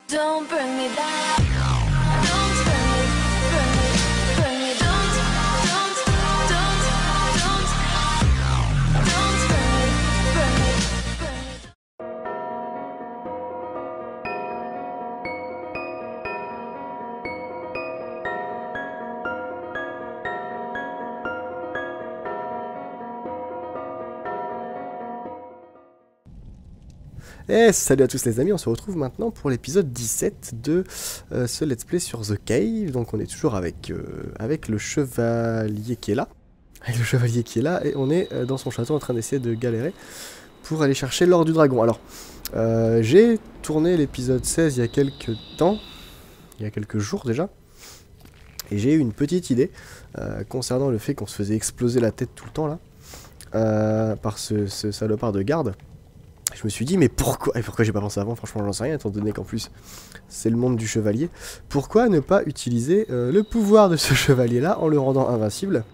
Don't bring me back. Don't bring me, bring me, bring me. Don't bring me, bring me, bring me. Et salut à tous les amis, on se retrouve maintenant pour l'épisode 17 de ce let's play sur The Cave. Donc on est toujours avec le chevalier qui est là. Et on est dans son château en train d'essayer de galérer pour aller chercher l'or du dragon. Alors, j'ai tourné l'épisode 16 il y a quelques temps, il y a quelques jours déjà. Et j'ai eu une petite idée concernant le fait qu'on se faisait exploser la tête tout le temps là, par ce salopard de garde. Je me suis dit, mais pourquoi j'ai pas pensé avant, franchement j'en sais rien, étant donné qu'en plus c'est le monde du chevalier. Pourquoi ne pas utiliser le pouvoir de ce chevalier là en le rendant invincible?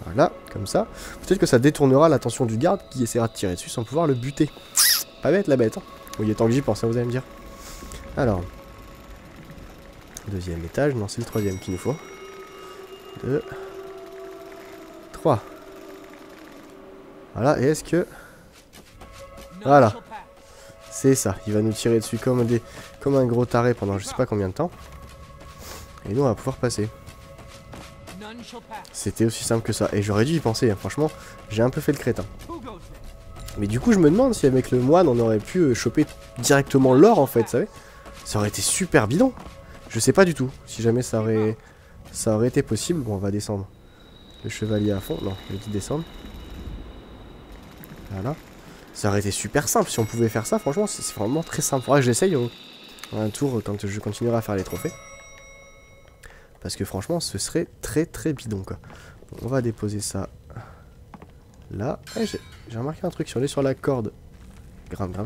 Voilà, comme ça. Peut-être que ça détournera l'attention du garde qui essaiera de tirer dessus sans pouvoir le buter. Pas bête la bête, hein. Oui, il est temps que j'y pense, hein, vous allez me dire. Alors, deuxième étage, non c'est le troisième qu'il nous faut. 2, 3. Voilà, et est-ce que... Voilà, c'est ça, il va nous tirer dessus comme un gros taré pendant je sais pas combien de temps. Et nous on va pouvoir passer. C'était aussi simple que ça, et j'aurais dû y penser, hein. Franchement, j'ai un peu fait le crétin. Mais du coup je me demande si avec le moine on aurait pu choper directement l'or en fait, vous savez. Ça aurait été super bidon. Je sais pas du tout, si jamais ça aurait été possible. Bon on va descendre le chevalier à fond, non, je dis descendre. Voilà. Ça aurait été super simple si on pouvait faire ça, franchement c'est vraiment très simple. Faudra que j'essaye un tour quand je continuerai à faire les trophées. Parce que franchement ce serait très très bidon quoi. Bon, on va déposer ça là. Eh, j'ai remarqué un truc, si on est sur la corde, grimpe,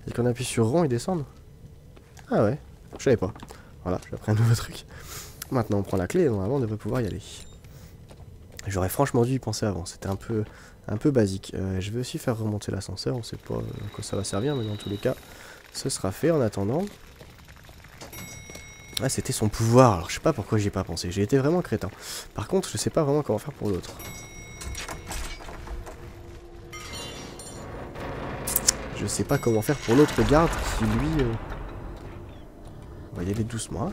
et qu'on appuie sur rond ils descendent. Ah ouais, je savais pas. Voilà, j'ai appris un nouveau truc. Maintenant on prend la clé et normalement on devrait pouvoir y aller. J'aurais franchement dû y penser avant, c'était un peu basique. Je vais aussi faire remonter l'ascenseur, on sait pas à quoi ça va servir, mais dans tous les cas, ce sera fait en attendant. Ah, c'était son pouvoir, alors je sais pas pourquoi j'y ai pas pensé, j'ai été vraiment crétin. Par contre, je sais pas vraiment comment faire pour l'autre. Je sais pas comment faire pour l'autre garde qui lui... On va y aller doucement. Hein.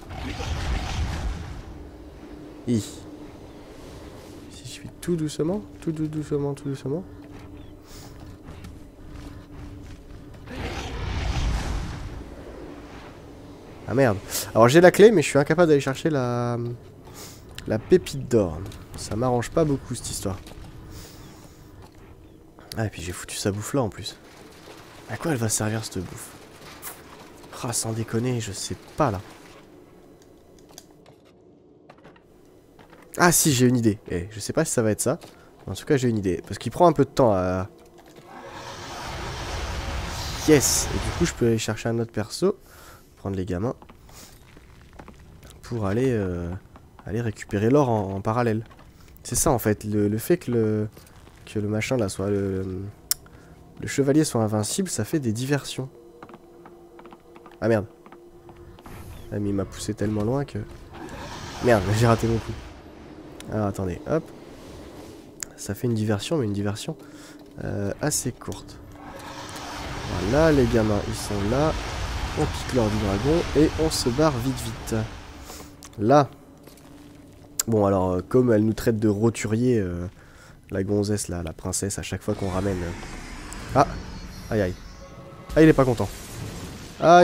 Si je fais tout doucement, tout doucement. Ah merde. Alors j'ai la clé mais je suis incapable d'aller chercher la pépite d'or. Ça m'arrange pas beaucoup cette histoire. Ah et puis j'ai foutu sa bouffe là en plus. À quoi elle va servir cette bouffe? Ah sans déconner, je sais pas là. Ah si, j'ai une idée. Eh, je sais pas si ça va être ça. En tout cas j'ai une idée. Parce qu'il prend un peu de temps à... Yes. Et du coup je peux aller chercher un autre perso. Prendre les gamins. Pour aller récupérer l'or en parallèle. C'est ça en fait. Le fait que le machin là soit... Le chevalier soit invincible, ça fait des diversions. Ah merde. Ah mais il m'a poussé tellement loin que... Merde, j'ai raté mon coup. Alors attendez, hop. Ça fait une diversion, mais une diversion assez courte. Voilà, les gamins, ils sont là. On pique l'or du dragon et on se barre vite. Là. Bon alors, comme elle nous traite de roturier, la gonzesse là, la princesse, à chaque fois qu'on ramène... Ah, aïe. Ah, il est pas content. Ah.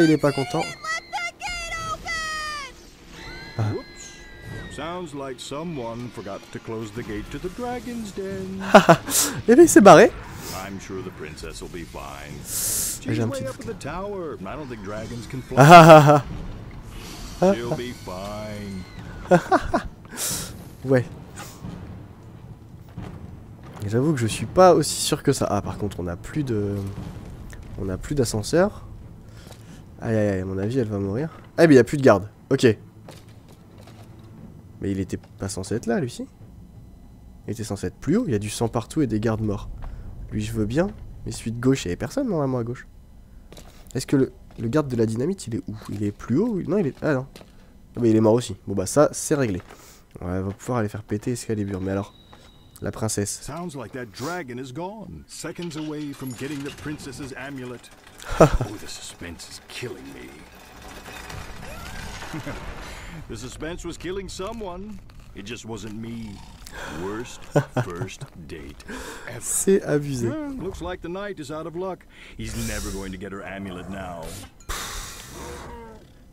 Sounds like someone forgot to close the gate to the dragon's den. Eh bien, il s'est barré. I'm sure the princess will be fine. J'ai She's un way petit up at the tower. I don't think dragons can fly. Ah. She'll be fine. Ouais. J'avoue que je suis pas aussi sûr que ça. Ah, par contre, on a plus d'ascenseur. Aïe, à mon avis, elle va mourir. Ah, mais il n'y a plus de garde. Ok. Mais il était pas censé être là, lui-ci. Il était censé être plus haut. Il y a du sang partout et des gardes morts. Lui, je veux bien. Mais celui de gauche, il n'y avait personne normalement à gauche. Est-ce que le... Le garde de la dynamite, il est où? Il est plus haut? Non, il est... Ah non. Ah bah il est mort aussi. Bon bah ça, c'est réglé. Ouais, on va pouvoir aller faire péter Excalibur. Mais alors, la princesse. Sounds like that dragon is gone. Seconds away from getting the princess's amulet. Oh, the suspense is killing me. The suspense was killing someone. It just wasn't me. Worst first date ever. C'est abusé. Well, looks like the knight is out of luck. He's never going to get her amulet now.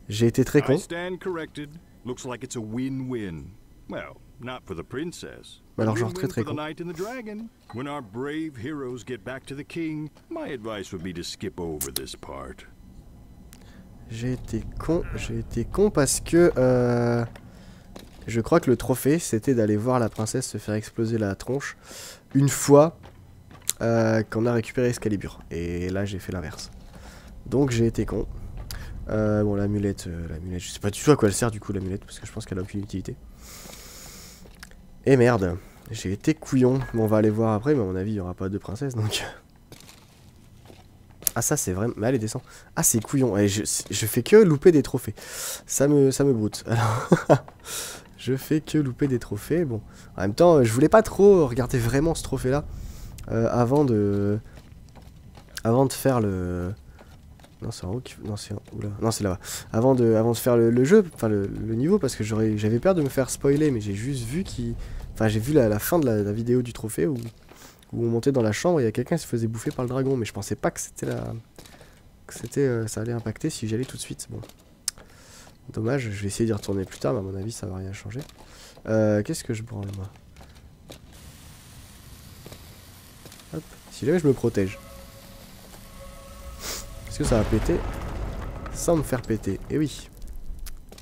J'ai été très I con. stand corrected. Looks like it's a win-win. Well, not for the princess. Alors, but genre, win-win très, for the con. knight and the dragon. When our brave heroes get back to the king, my advice would be to skip over this part. J'ai été con parce que je crois que le trophée c'était d'aller voir la princesse se faire exploser la tronche une fois qu'on a récupéré Excalibur. Et là j'ai fait l'inverse. Donc j'ai été con. Bon l'amulette, je sais pas du tout à quoi elle sert du coup l'amulette parce que je pense qu'elle a aucune utilité. Et merde, j'ai été couillon. Bon on va aller voir après mais à mon avis il n'y aura pas de princesse donc... Ah ça c'est vraiment... Mais allez descends. Ah c'est couillon. Et je fais que louper des trophées. Ça me broute. Alors... je fais que louper des trophées. Bon. En même temps je voulais pas trop regarder vraiment ce trophée là. Avant de faire le... Non c'est en haut qui... Non c'est... Oula. Non c'est là-bas. Avant de faire le jeu. Enfin le niveau. Parce que j'avais peur de me faire spoiler. Mais j'ai juste vu qu'il... Enfin j'ai vu la fin de la vidéo du trophée où on montait dans la chambre et il y a quelqu'un qui se faisait bouffer par le dragon, mais je pensais pas que c'était ça allait impacter si j'y allais tout de suite. Bon, dommage, je vais essayer d'y retourner plus tard, mais à mon avis ça va rien changer. Qu'est-ce que je branle moi? Hop, si jamais je me protège. Est-ce que ça va péter sans me faire péter? Eh oui.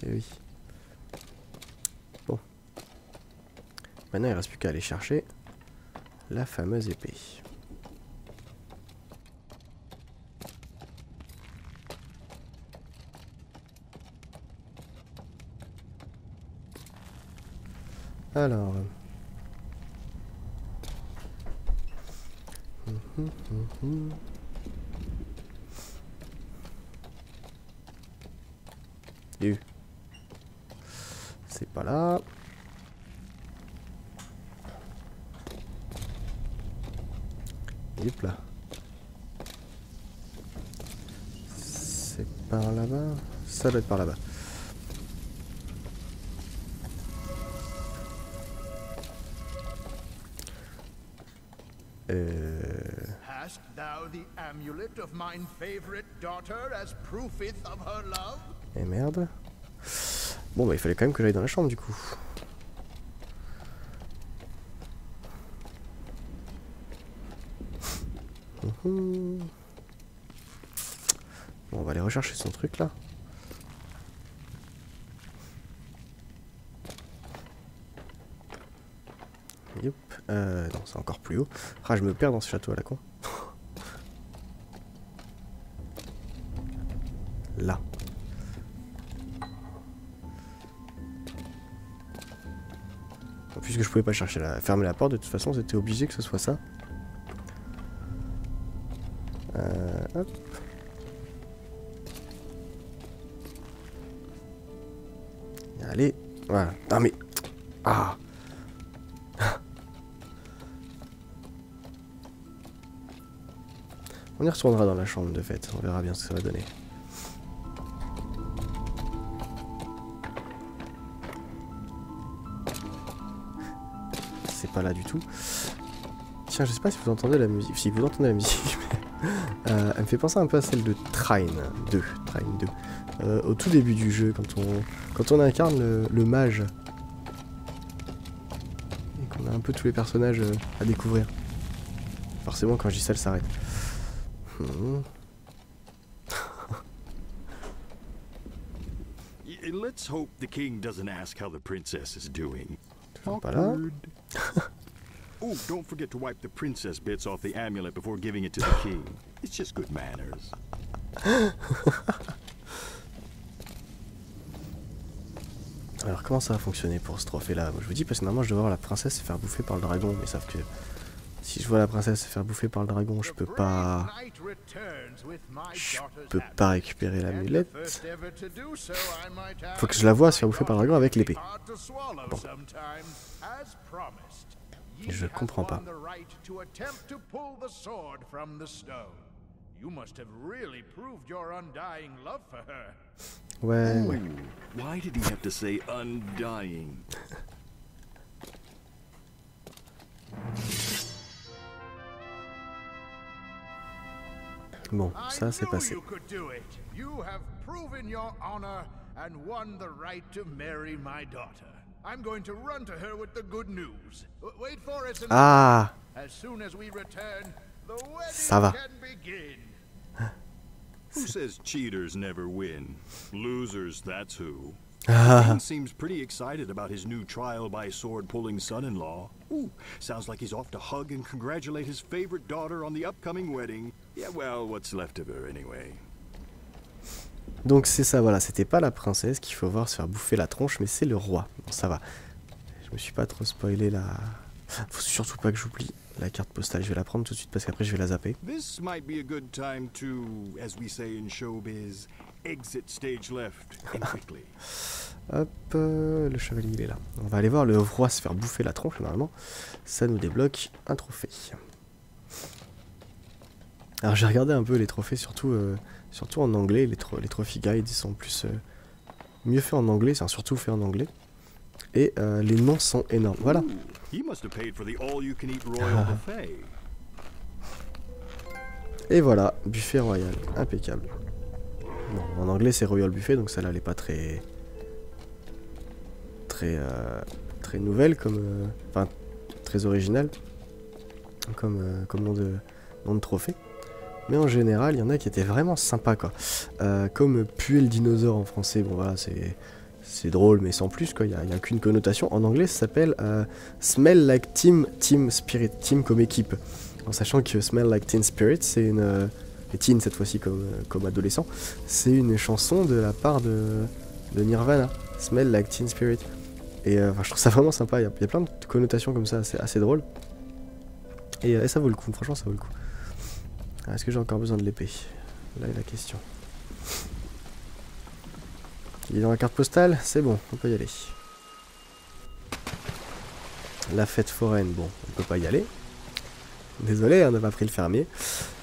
Eh oui. Bon. Maintenant il reste plus qu'à aller chercher la fameuse épée. Alors... C'est pas là. Hop là. C'est par là-bas. Ça doit être par là-bas. Hast thou the amulet of mine favorite daughter as proofeth of her love? Et merde. Bon bah il fallait quand même que j'aille dans la chambre du coup. Bon, on va aller rechercher son truc là. Yep. Non, c'est encore plus haut. Ah, je me perds dans ce château à la con. Là. Puisque je pouvais pas chercher fermer la porte, de toute façon, c'était obligé que ce soit ça. Hop. Allez, voilà. Non mais... Ah. On y retournera dans la chambre de fait, on verra bien ce que ça va donner. C'est pas là du tout. Tiens, je sais pas si vous entendez la musique. Si vous entendez la musique, mais elle me fait penser un peu à celle de Trine 2. Au tout début du jeu, quand on incarne le mage. Et qu'on a un peu tous les personnages à découvrir. Forcément, quand je dis ça, elle s'arrête. Let's hope the king doesn't ask how the princess is doing. Pas là. Oh, don't forget to wipe the princess bits off the amulet before giving it to the king. It's just good manners. Alors comment ça va fonctionner pour ce trophée là? Je vous dis parce que normalement je devrais voir la princesse se faire bouffer par le dragon, mais sauf que Si je vois la princesse se faire bouffer par le dragon, je peux pas récupérer l'amulette. Faut que je la voie se faire bouffer par le dragon avec l'épée. Bon. Je comprends pas. Ouais, ouais. Why did he have to say undying? Bon, ça c'est passé. You have proven your honor and won the right to marry my daughter. I'm going to run to her with the good news. Wait for us. Ah, As soon as we return, the ça va. wedding can begin. Who says cheaters never win? Losers, that's who. Ah, Dean seems pretty excited about his new trial by sword-pulling son-in-law. Ooh, sounds like he's off to hug and congratulate his favorite daughter on the upcoming wedding. Yeah, well, what's left of her anyway. donc c'est ça, voilà. C'était pas la princesse qu'il faut voir se faire bouffer la tronche, mais c'est le roi. Bon, ça va. Je me suis pas trop spoilé là. Faut surtout pas que j'oublie la carte postale. Je vais la prendre tout de suite parce qu'après je vais la zapper. This might be a good time to, as we say in showbiz, exit stage left and quickly. Hop, le chevalier il est là. On va aller voir le roi se faire bouffer la tronche, normalement. Ça nous débloque un trophée. Alors j'ai regardé un peu les trophées, surtout en anglais. Les trophy guides ils sont plus mieux faits en anglais, c'est surtout fait en anglais. Et les noms sont énormes. Voilà. Ooh, he must have paid for the all-you-can-eat royal buffet. Et voilà, buffet royal, impeccable. Bon, en anglais c'est royal buffet, donc celle-là elle est pas très nouvelle comme, enfin très originale comme nom de trophée. Mais en général, il y en a qui étaient vraiment sympas quoi. Comme puer le dinosaure en français, bon voilà c'est drôle mais sans plus quoi. Il y a qu'une connotation. En anglais ça s'appelle Smell Like Team Spirit, team comme équipe. En sachant que Smell Like Teen Spirit, c'est une... et teen cette fois-ci comme adolescent, c'est une chanson de la part de Nirvana, Smell Like Teen Spirit. Et je trouve ça vraiment sympa, il y a plein de connotations comme ça, c'est assez drôle. Et ça vaut le coup, franchement ça vaut le coup. Est-ce que j'ai encore besoin de l'épée? Là est la question. Il est dans la carte postale, c'est bon, on peut y aller. La fête foraine, bon, on peut pas y aller. Désolé, on n'a pas pris le fermier.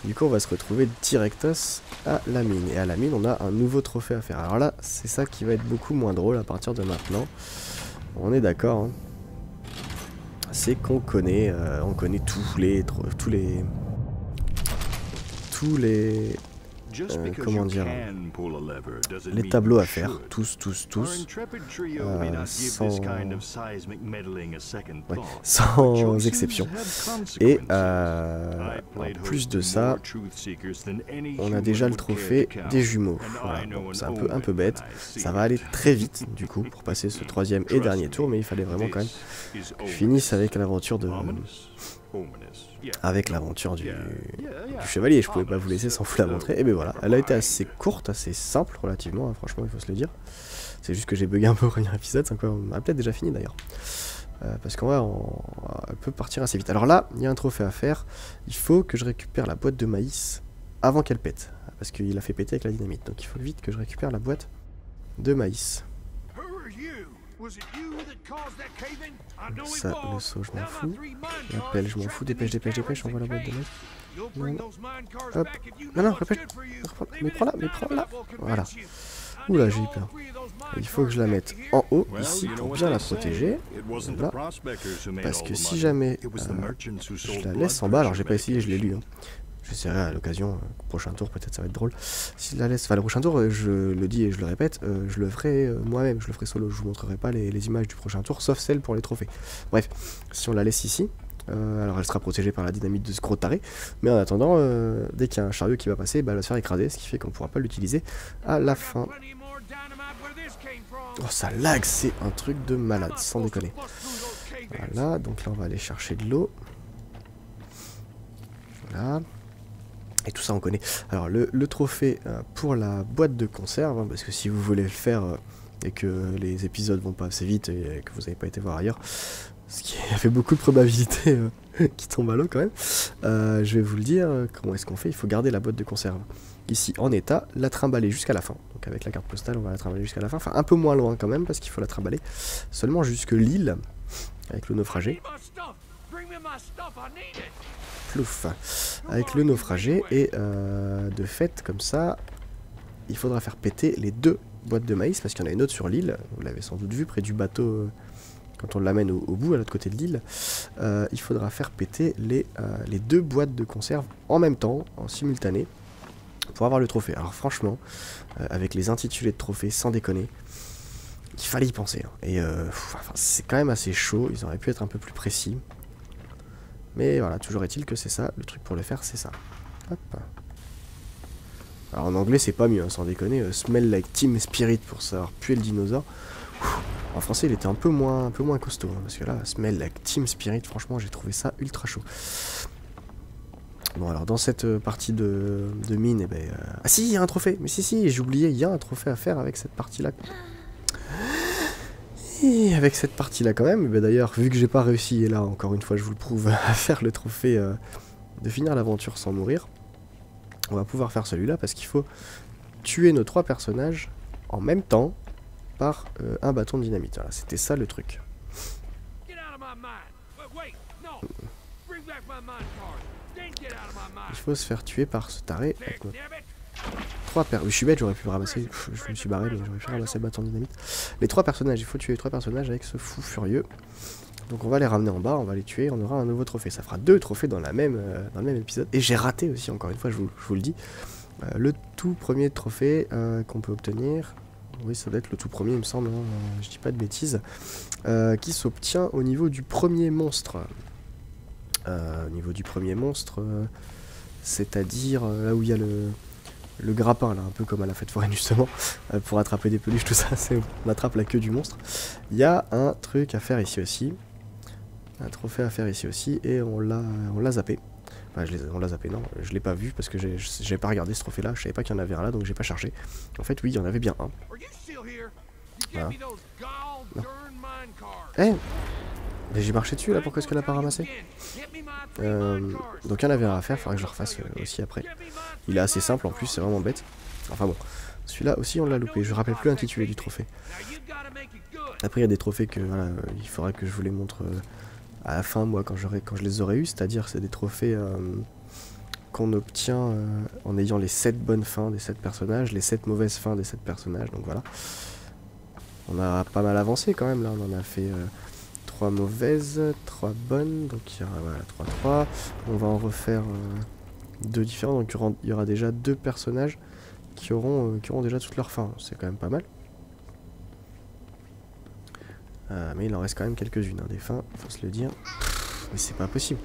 Du coup, on va se retrouver directos à la mine. Et à la mine, on a un nouveau trophée à faire. Alors là, c'est ça qui va être beaucoup moins drôle à partir de maintenant. On est d'accord. Hein. C'est qu'on connaît, tous les comment dire, les tableaux à faire, tous, sans exception. Et en plus de ça, on a déjà le trophée des jumeaux. Voilà, c'est un peu bête. Ça va aller très vite du coup pour passer ce troisième et dernier tour, mais il fallait vraiment quand même que je finisse avec l'aventure du chevalier. Je pouvais pas vous laisser sans vous la montrer. Et ben voilà, elle a été assez courte, assez simple relativement, hein, franchement il faut se le dire. C'est juste que j'ai bugué un peu au premier épisode, c'est encore, on a peut-être déjà fini d'ailleurs. Parce qu'en vrai elle peut partir assez vite. Alors là, il y a un trophée à faire, il faut que je récupère la boîte de maïs avant qu'elle pète. Parce qu'il a fait péter avec la dynamite, donc il faut vite que je récupère la boîte de maïs. Ça, le saut, je m'en fous. L'appel, je m'en fous. Dépêche, envoie la boîte de maïs. Hop. Non, répète. Mais prends-la. Voilà. Oula, j'ai eu peur. Il faut que je la mette en haut, ici, pour bien la protéger. Voilà. Parce que si jamais je la laisse en bas, alors j'ai pas essayé, je l'ai lu. Hein. J'essaierai à l'occasion, prochain tour peut-être ça va être drôle. Si je la laisse, enfin le prochain tour, je le dis et je le répète, je le ferai moi-même, je le ferai solo, je vous montrerai pas les images du prochain tour, sauf celles pour les trophées. Bref, si on la laisse ici, alors elle sera protégée par la dynamite de ce gros taré, mais en attendant, dès qu'il y a un chariot qui va passer, bah, elle va se faire écraser, ce qui fait qu'on pourra pas l'utiliser à la fin. Oh ça lag, c'est un truc de malade, sans déconner. Voilà, donc là on va aller chercher de l'eau. Voilà. Et tout ça on connaît. Alors le trophée pour la boîte de conserve, hein, parce que si vous voulez le faire et que les épisodes vont pas assez vite et que vous n'avez pas été voir ailleurs, Ce qui a fait beaucoup de probabilités qui tombent à l'eau quand même. Je vais vous le dire, comment est-ce qu'on fait? Il faut garder la boîte de conserve ici en état, la trimballer jusqu'à la fin. Donc avec la carte postale, on va la trimballer jusqu'à la fin. Enfin, un peu moins loin quand même, parce qu'il faut la trimballer seulement jusque l'île, avec le naufragé. Plouf. Avec le naufragé, et de fait, comme ça, il faudra faire péter les 2 boîtes de maïs, parce qu'il y en a une autre sur l'île, vous l'avez sans doute vu, près du bateau, quand on l'amène au bout, à l'autre côté de l'île. Il faudra faire péter les 2 boîtes de conserve en même temps, en simultané, pour avoir le trophée. Alors franchement, avec les intitulés de trophée, sans déconner, il fallait y penser. Hein. Et enfin, c'est quand même assez chaud, ils auraient pu être un peu plus précis. Mais voilà, toujours est-il que c'est ça, le truc pour le faire, c'est ça. Hop. Alors en anglais, c'est pas mieux, hein, sans déconner. Smell like Team Spirit pour savoir puer le dinosaure. En français, il était un peu moins costaud, hein, parce que là, Smell like Team Spirit, franchement, j'ai trouvé ça ultra chaud. Bon, alors dans cette partie de mine, eh ben, ah si, il y a un trophée. Mais si, j'ai oublié, il y a un trophée à faire avec cette partie-là. Et avec cette partie-là quand même, ben, d'ailleurs, vu que j'ai pas réussi, et là, encore une fois, je vous le prouve, à faire le trophée de finir l'aventure sans mourir, on va pouvoir faire celui-là, parce qu'il faut tuer nos 3 personnages en même temps par un bâton de dynamite. Voilà, c'était ça le truc. Il faut se faire tuer par ce taré. Avec nos 3 je suis bête, j'aurais pu ramasser. Je me suis barré, mais j'aurais pu ramasser le bâton de dynamite. Les 3 personnages, il faut tuer les 3 personnages avec ce fou furieux. Donc on va les ramener en bas, on va les tuer, on aura un nouveau trophée. Ça fera 2 trophées dans le même épisode. Et j'ai raté aussi, encore une fois, je vous le dis. Le tout premier trophée qu'on peut obtenir. Oui, ça doit être le tout premier, il me semble. Hein, je dis pas de bêtises. Qui s'obtient au niveau du premier monstre. Au niveau du premier monstre, c'est-à-dire là où il y a le grappin, là, un peu comme à la fête foraine justement, pour attraper des peluches, tout ça, on attrape la queue du monstre. Il y a un truc à faire ici aussi, un trophée à faire ici aussi, et on l'a zappé. Enfin, on l'a zappé, non, je l'ai pas vu parce que j'ai pas regardé ce trophée là, je savais pas qu'il y en avait un là, donc j'ai pas cherché. En fait, oui, il y en avait bien un. Voilà. Eh, mais j'ai marché dessus là, pourquoi est-ce qu'elle a pas ramassé? Donc il y en avait un à faire, il faudrait que je le refasse aussi après. Il est assez simple en plus, c'est vraiment bête. Enfin bon, celui-là aussi on l'a loupé, je me rappelle plus l'intitulé du trophée. Après il y a des trophées que voilà, il faudra que je vous les montre à la fin, moi, quand je les aurai eus, c'est-à-dire c'est des trophées qu'on obtient en ayant les 7 bonnes fins des 7 personnages, les 7 mauvaises fins des 7 personnages, donc voilà. On a pas mal avancé quand même, là, on en a fait 3 mauvaises, 3 bonnes, donc il y aura voilà, 3-3. On va en refaire 2 différents, donc il y aura déjà 2 personnages qui auront déjà toutes leurs fins, c'est quand même pas mal. Mais il en reste quand même quelques-unes, hein, des fins, faut se le dire. Mais c'est pas possible.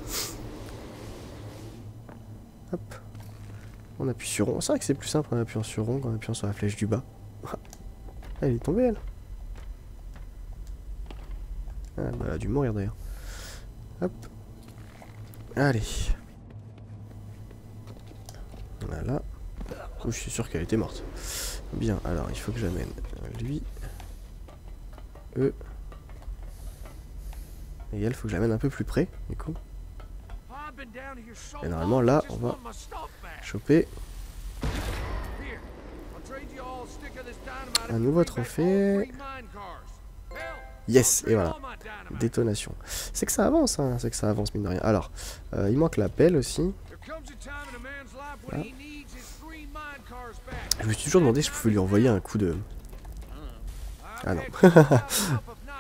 Hop. On appuie sur rond. C'est vrai que c'est plus simple en appuyant sur rond qu'en appuyant sur la flèche du bas. Elle est tombée, elle. Ah, bah, elle a dû mourir d'ailleurs. Hop. Allez. Voilà. Oh, je suis sûr qu'elle était morte. Bien, alors il faut que j'amène lui. Eux. Et elle, faut que je l'amène un peu plus près, du coup. Et normalement, là, on va choper un nouveau trophée. Yes, et voilà. Détonation. C'est que ça avance, hein, c'est que ça avance, mine de rien. Alors, il manque la pelle aussi. Voilà. Je me suis toujours demandé si je pouvais lui envoyer un coup de... Ah non.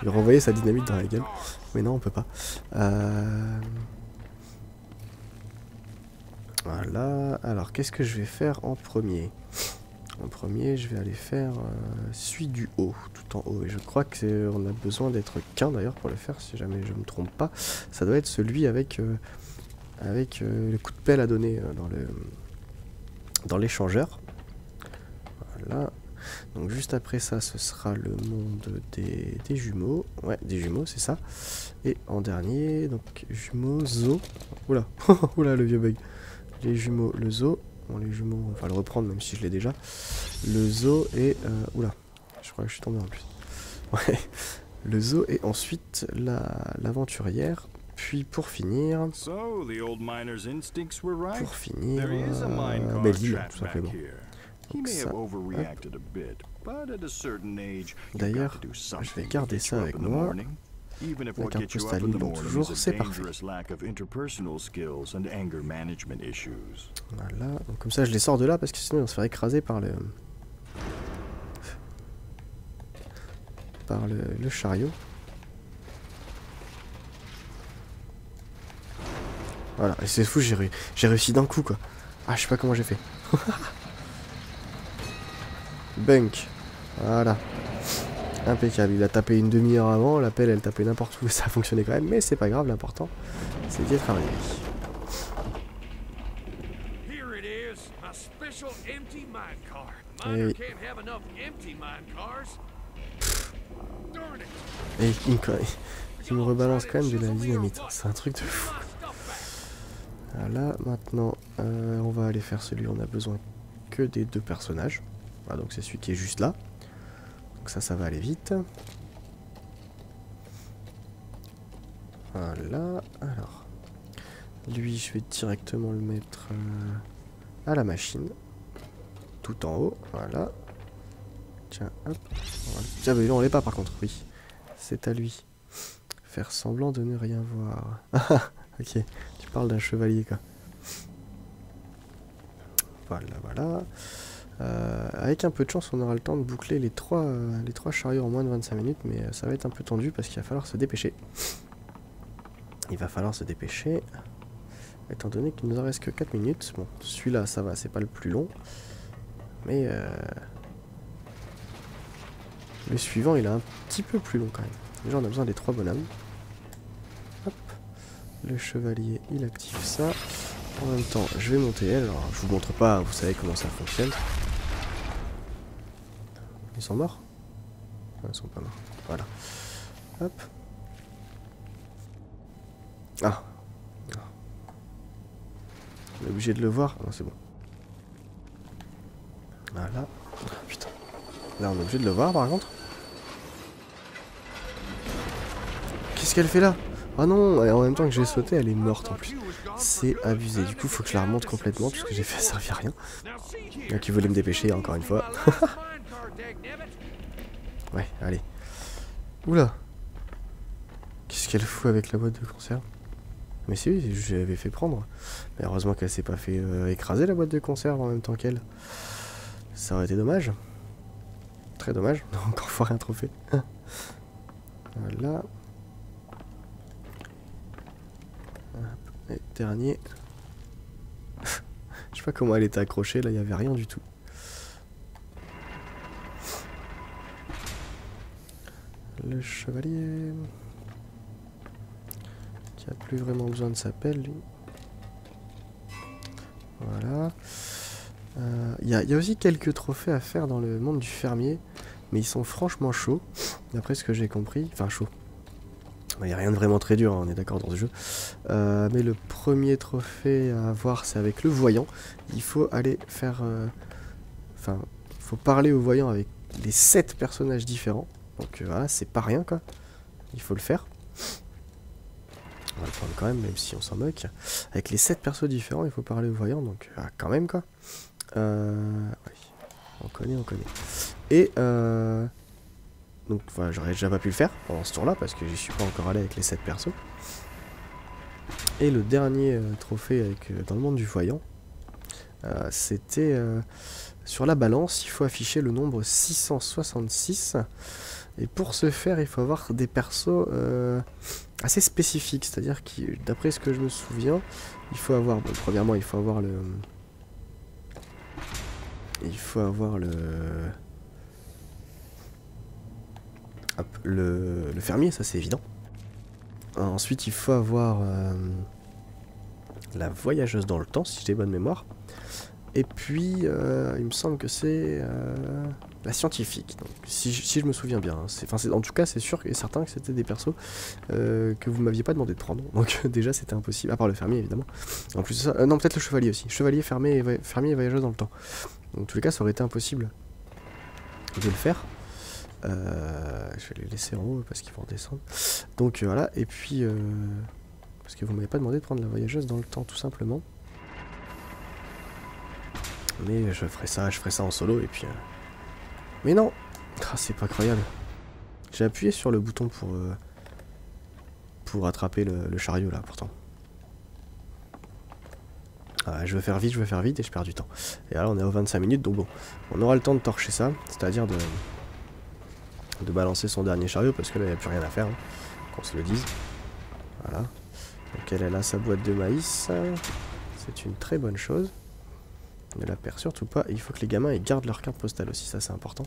Lui renvoyer sa dynamite dans la gueule. Mais non, on peut pas. Voilà. Alors, qu'est-ce que je vais faire en premier? En premier, je vais aller faire celui du haut, tout en haut. Et je crois qu'on a besoin d'être qu'un d'ailleurs pour le faire, si jamais je ne me trompe pas. Ça doit être celui avec le coup de pelle à donner dans l'échangeur. Voilà. Donc juste après ça, ce sera le monde des jumeaux. Ouais, des jumeaux, c'est ça. Et en dernier, donc jumeaux, zoo. Oula, oula, le vieux bug. Les jumeaux, le zoo. Bon, les jumeaux, on va le reprendre même si je l'ai déjà. Le zoo et... oula, je crois que je suis tombé en plus. Ouais, le zoo et ensuite l'aventurière. Puis pour finir, So, the old miner's instincts were right. pour finir, There is a mine car l'île, trapped tout back simplement. here. He Donc may ça, have overreacted a bit, but at a certain age, you've D'ailleurs, got to do je vais something to garder get ça you up avec in the moi. morning. Even if La what carte gets you up postale, in ils the l'ont morning toujours, is a c'est parfait. dangerous lack of interpersonal skills and anger management issues. Voilà, donc comme ça je les sors de là parce que sinon ils vont se faire écraser par le chariot. Voilà, et c'est fou, j'ai réussi d'un coup quoi. Ah, je sais pas comment j'ai fait. Bunk. Voilà. Impeccable, il a tapé une demi-heure avant, la pelle elle tapait n'importe où, ça a fonctionné quand même, mais c'est pas grave, l'important c'est d'y être arrivé. Here it is, a special empty mine car. Hey. Miner can't have enough empty mine cars. Darn it. Et il me rebalance quand même de la dynamite, c'est un truc de fou. Voilà, maintenant on va aller faire celui où on a besoin que des 2 personnages. Voilà, donc c'est celui qui est juste là. Donc ça va aller vite. Voilà, alors. Lui, je vais directement le mettre à la machine. Tout en haut, voilà. Tiens, hop. Voilà. Tiens, mais non, on l'est pas par contre, oui. C'est à lui. Faire semblant de ne rien voir. Ok, tu parles d'un chevalier quoi. Voilà, voilà. Avec un peu de chance, on aura le temps de boucler les trois chariots en moins de 25 minutes, mais ça va être un peu tendu parce qu'il va falloir se dépêcher. Il va falloir se dépêcher, étant donné qu'il nous en reste que 4 minutes. Bon, celui-là, ça va, c'est pas le plus long, mais le suivant, il est un petit peu plus long quand même. Déjà, on a besoin des 3 bonhommes. Hop, le chevalier, il active ça. En même temps, je vais monter elle. Alors, je vous montre pas, vous savez comment ça fonctionne. Ils sont morts? Non, ils sont pas morts. Voilà. Hop. Ah. On est obligé de le voir. Non, c'est bon. Voilà. Ah, putain. Là, on est obligé de le voir, par contre. Qu'est-ce qu'elle fait là? Ah non, et en même temps que j'ai sauté, elle est morte en plus. C'est abusé. Du coup, faut que je la remonte complètement parce que j'ai fait servir à rien. Donc, il voulait me dépêcher encore une fois. Ouais, allez. Oula. Qu'est-ce qu'elle fout avec la boîte de conserve? Mais si, je l'avais fait prendre. Mais heureusement qu'elle s'est pas fait écraser la boîte de conserve en même temps qu'elle. Ça aurait été dommage. Très dommage. Encore foiré un trophée. Voilà. Et dernier. Je sais pas comment elle était accrochée, là il n'y avait rien du tout. Le chevalier. Qui a plus vraiment besoin de sa pelle, lui. Voilà. Il y a aussi quelques trophées à faire dans le monde du fermier. Mais ils sont franchement chauds. D'après ce que j'ai compris. Enfin, chauds. Il n'y a rien de vraiment très dur, hein, on est d'accord dans ce jeu. Mais le premier trophée à avoir, c'est avec le voyant. Il faut aller faire... Enfin, il faut parler au voyant avec les 7 personnages différents. Donc voilà, c'est pas rien quoi. Il faut le faire. On va le prendre quand même, même si on s'en moque. Avec les 7 persos différents, il faut parler au voyant, donc quand même quoi. Oui. On connaît. Et donc voilà, j'aurais déjà pas pu le faire pendant ce tour là parce que j'y suis pas encore allé avec les 7 persos. Et le dernier trophée avec, dans le monde du voyant, c'était sur la balance, il faut afficher le nombre 666. Et pour ce faire, il faut avoir des persos assez spécifiques, c'est-à-dire que d'après ce que je me souviens, il faut avoir, bon, premièrement, il faut avoir le fermier, ça c'est évident. Ensuite, il faut avoir la voyageuse dans le temps, si j'ai bonne mémoire. Et puis, il me semble que c'est la scientifique. Donc, si je me souviens bien. Hein. En tout cas, c'est sûr et certain que c'était des persos que vous m'aviez pas demandé de prendre. Donc déjà, c'était impossible. À part le fermier, évidemment. En plus de ça, non, peut-être le chevalier aussi. Chevalier, fermier et voyageuse dans le temps. Donc, en tous les cas, ça aurait été impossible de le faire. Je vais les laisser en haut parce qu'ils vont descendre. Donc voilà, et puis... parce que vous m'avez pas demandé de prendre la voyageuse dans le temps, tout simplement. Mais je ferai ça en solo, et puis... Mais non! Ah, c'est pas croyable. J'ai appuyé sur le bouton pour attraper le chariot, là, pourtant. Ah, je veux faire vite, et je perds du temps. Et là, on est aux 25 minutes, donc bon. On aura le temps de torcher ça, c'est-à-dire de balancer son dernier chariot, parce que là, il n'y a plus rien à faire, hein, qu'on se le dise. Voilà. Donc elle est là, sa boîte de maïs. C'est une très bonne chose. Ne la perds surtout pas. Il faut que les gamins ils gardent leur carte postale aussi, ça c'est important.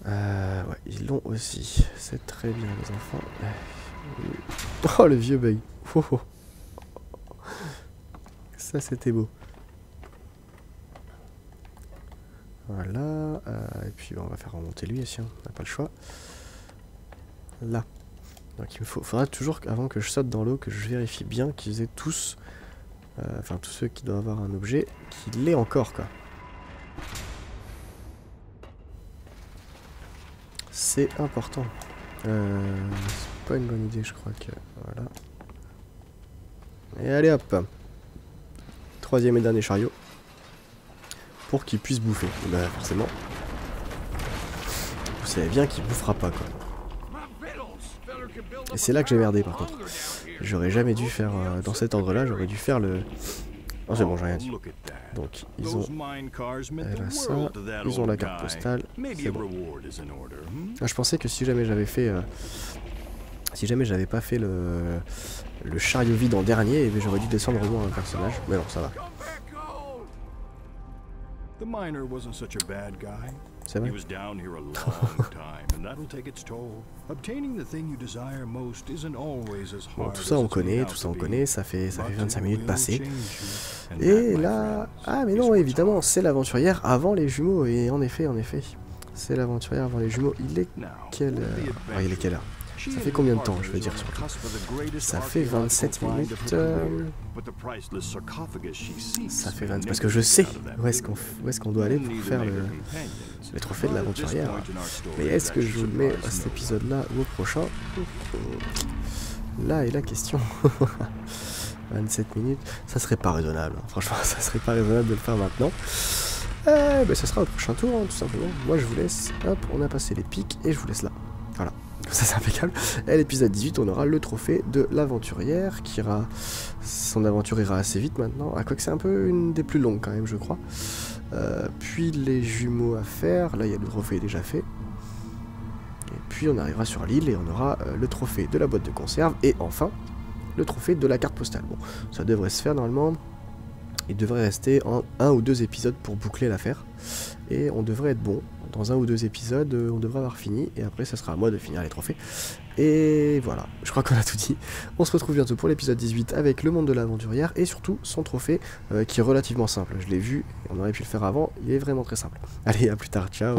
Ouais, ils l'ont aussi. C'est très bien les enfants. Oh le vieux bug. Oh, oh. Ça c'était beau. Voilà. Et puis on va faire remonter lui aussi, hein. On n'a pas le choix. Là. Donc il me faudra toujours, avant que je saute dans l'eau, que je vérifie bien qu'ils aient tous, enfin tous ceux qui doivent avoir un objet, qu'il l'ait encore quoi. C'est important. C'est pas une bonne idée je crois que... Voilà. Et allez hop. Troisième et dernier chariot. Pour qu'il puisse bouffer. Et ben forcément. Vous savez bien qu'il bouffera pas quoi. Et c'est là que j'ai merdé par contre. J'aurais jamais dû faire dans cet ordre-là, j'aurais dû faire le... Oh c'est bon, j'ai rien dit. Donc ils ont ça, ils ont la carte postale, c'est bon. Ah, je pensais que si jamais j'avais fait... si jamais j'avais pas fait le chariot vide en dernier, eh j'aurais dû descendre au moins un personnage. Mais non, ça va. C'est vrai. Bon, tout ça on connaît, ça fait 25 minutes passées. Et là... Ah mais non, évidemment, c'est l'aventurière avant les jumeaux, et en effet, c'est l'aventurière avant les jumeaux. Il est quelle heure? Ah, il est quelle heure? Ça fait combien de temps, je veux dire surtout? Ça fait 27 minutes. Ça fait 20... Parce que je sais où est-ce qu'on doit aller pour faire les trophées de l'aventurière. Mais est-ce que je vous le mets à cet épisode-là ou au prochain? Là est la question. 27 minutes, ça serait pas raisonnable. Franchement, ça serait pas raisonnable de le faire maintenant. Ben, ça sera au prochain tour, hein, tout simplement. Moi, je vous laisse. Hop, on a passé les pics et je vous laisse là. Voilà. Ça c'est impeccable. Et à l'épisode 18, on aura le trophée de l'aventurière qui ira... Son aventure ira assez vite maintenant. Ah, quoique c'est un peu une des plus longues quand même, je crois. Puis les jumeaux à faire. Là, il y a le trophée déjà fait. Et puis on arrivera sur l'île et on aura le trophée de la boîte de conserve. Et enfin, le trophée de la carte postale. Bon, ça devrait se faire normalement. Il devrait rester en 1 ou 2 épisodes pour boucler l'affaire. Et on devrait être bon. Dans 1 ou 2 épisodes, on devrait avoir fini. Et après, ça sera à moi de finir les trophées. Et voilà, je crois qu'on a tout dit. On se retrouve bientôt pour l'épisode 18 avec le monde de l'aventurière. Et surtout, son trophée qui est relativement simple. Je l'ai vu, on aurait pu le faire avant. Il est vraiment très simple. Allez, à plus tard, ciao.